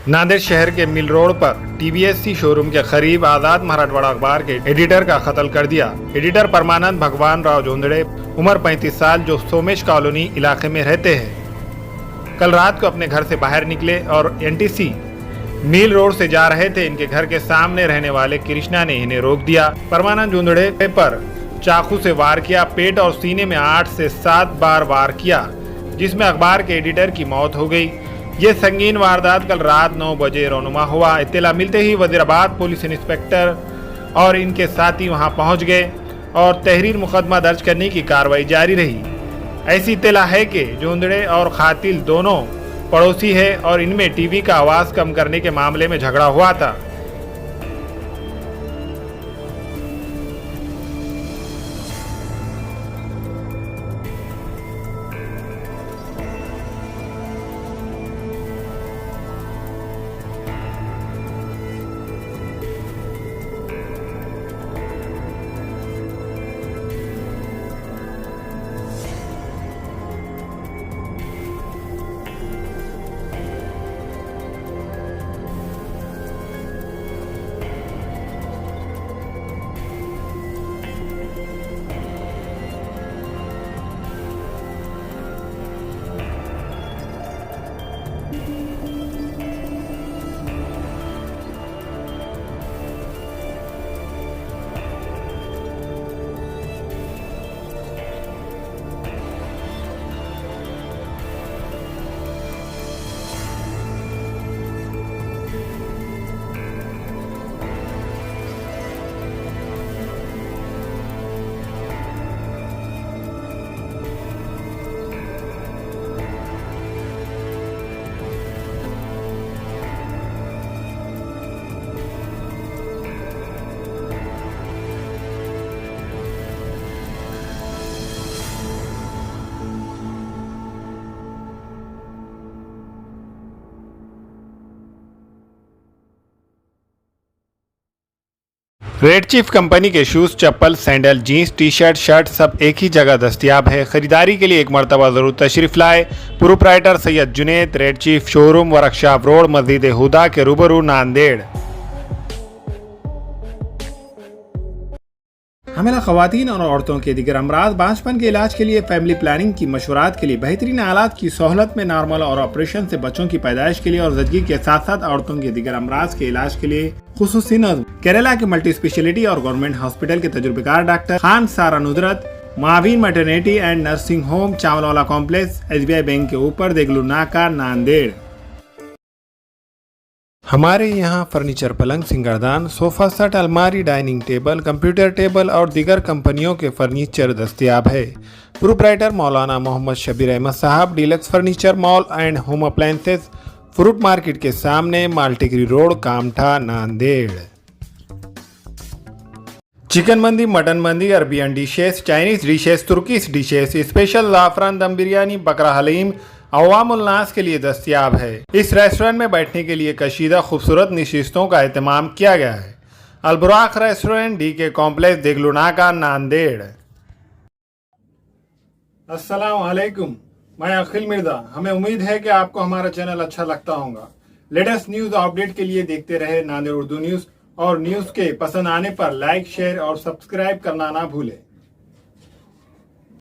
नांदेड़ शहर के mill road पर टीवीएससी शोरूम के करीब आजाद मराठवाड़ा अखबार के एडिटर का कत्ल कर दिया। एडिटर परमानंद भगवान राव जोंदड़े, उम्र 35 साल, जो सोमेश कॉलोनी इलाके में रहते हैं, कल रात को अपने घर से बाहर निकले और एनटीसी मिल रोड से जा रहे थे। इनके घर के सामने रहने वाले कृष्णा ने इन्हें रोक दिया। परमानंद जोंदड़े पर चाकू से वार किया। पेट और सीने में 8 से 7 बार वार किया, जिसमें अखबार के एडिटर की मौत हो गई। ये संगीन वारदात कल रात 9 बजे रौनुमा हुआ। इत्तला मिलते ही वजीराबाद पुलिस इंस्पेक्टर और इनके साथी वहां पहुंच गए और तहरीर मुकदमा दर्ज करने की कार्रवाई जारी रही। ऐसी इत्तला है कि जोंदड़े और कातिल दोनों पड़ोसी है और इनमें टीवी का आवाज कम करने के मामले में झगड़ा हुआ था। रेड चीफ कंपनी के shoes, chappal, sandal, jeans, T shirt, shirt सब एक ही जगह दस्तियाब है। खरीदारी के लिए एक मरतबा जरूर तशरीफ लाए। Proprietor Syed Junaid, red chief showroom, workshop road, मस्जिद हुदा के रूबरू, नांदेड़। हमेला खवातीन और औरतों के दिगर अमराज, बांझपन के इलाज के लिए, फैमिली प्लानिंग की मशवरात के लिए, बेहतरीन आलात की सहूलत में, नॉर्मल और ऑपरेशन से बच्चों की पैदाइश के लिए और जचगी के साथ साथ औरतों के दिगर अमराज के इलाज के लिए खुसूसी नज़्म केरला के मल्टी स्पेशलिटी और गवर्नमेंट हॉस्पिटल के तजुर्बेकार doctor Khan Sara Nuzrat, Mavin maternity and nursing home, Chawalwala complex, SBI bank के ऊपर, देगलू नाका, नांदेड़। हमारे यहाँ फर्नीचर, पलंग, सिंगारदान, सोफा सेट, अलमारी, डाइनिंग टेबल, कंप्यूटर टेबल और दीगर कंपनियों के फर्नीचर दस्तयाब है। Proprietor Maulana Mohammad Shabbir Ahmed Sahab, deluxe furniture mall and home appliances, fruit market के सामने, माल्टीगिरी रोड, कामठा, नांदेड़। चिकन मंदी, मटन मंदी, Arabian dishes, Chinese dishes, Turkish dishes, special ज़ाफ़रान दम बिरयानी, बकरा हलीम अवामुल नास के लिए दस्तयाब है। इस रेस्टोरेंट में बैठने के लिए कशीदा खूबसूरत नशिस्तों का एहतमाम किया गया है। Alburaq restaurant, DK complex, Deglur Naka, Nanded. अस्सलाम वालेकुम, मैं अखिल मिर्जा। हमें उम्मीद है कि आपको हमारा चैनल अच्छा लगता होगा। लेटेस्ट न्यूज अपडेट के लिए देखते रहे नांदेड़ उर्दू न्यूज, और न्यूज के पसंद आने पर लाइक, शेयर और सब्सक्राइब करना ना भूलें।